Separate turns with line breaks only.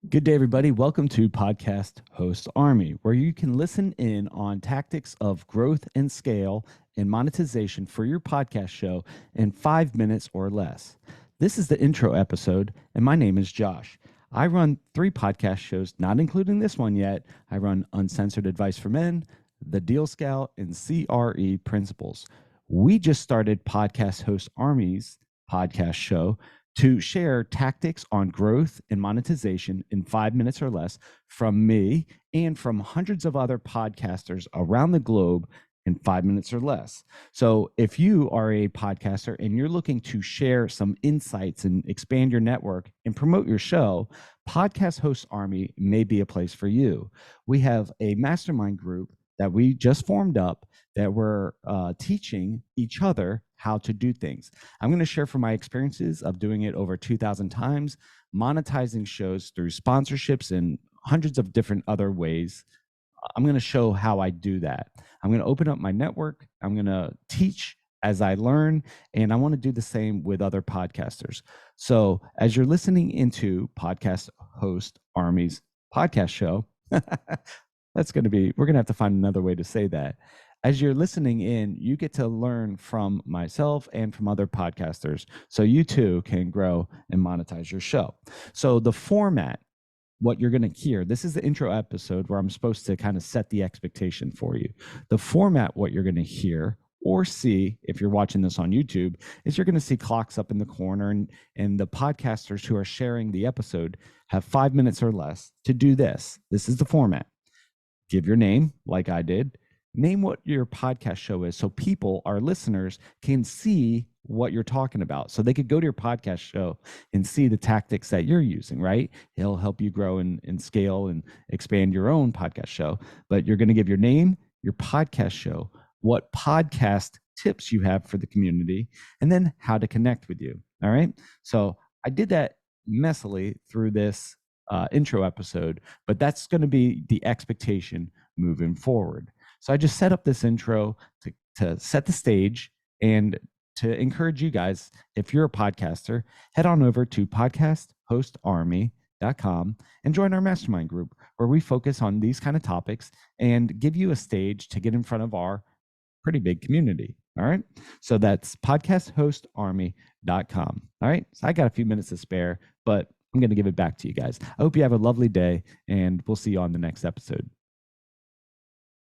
Good day, everybody. Welcome to Podcast Host Army, where you can listen in on tactics of growth and scale and monetization for your podcast show in 5 minutes or less. This is the intro episode, and my name is Josh. I run 3 podcast shows, not including this one yet. I run Uncensored Advice for Men, The Deal Scout, and CRE Principles. We just started Podcast Host Army's podcast show to share tactics on growth and monetization in 5 minutes or less from me and from hundreds of other podcasters around the globe in 5 minutes or less. So if you are a podcaster and you're looking to share some insights and expand your network and promote your show, Podcast Host Army may be a place for you. We have a mastermind group that we just formed up that we're teaching each other how to do things. I'm going to share from my experiences of doing it over 2,000 times, monetizing shows through sponsorships and hundreds of different other ways. I'm going to show how I do that. I'm going to open up my network. I'm going to teach as I learn, and I want to do the same with other podcasters. So as you're listening into Podcast Host Army's podcast show, we're going to have to find another way to say that. As you're listening in, you get to learn from myself and from other podcasters so you too can grow and monetize your show. So the format, what you're going to hear, this is the intro episode where I'm supposed to kind of set the expectation for you. The format, what you're going to hear or see if you're watching this on YouTube, is you're going to see clocks up in the corner, and the podcasters who are sharing the episode have 5 minutes or less to do this. This is the format. Give your name, like I did. Name what your podcast show is so people, our listeners, can see what you're talking about. So they could go to your podcast show and see the tactics that you're using, right? It'll help you grow and scale and expand your own podcast show. But you're going to give your name, your podcast show, what podcast tips you have for the community, and then how to connect with you. All right. So I did that messily through this intro episode, but that's going to be the expectation moving forward. So I just set up this intro to set the stage and to encourage you guys, if you're a podcaster, head on over to podcasthostarmy.com and join our mastermind group where we focus on these kind of topics and give you a stage to get in front of our pretty big community. All right. So that's podcasthostarmy.com. All right. So I got a few minutes to spare, but I'm going to give it back to you guys. I hope you have a lovely day, and we'll see you on the next episode.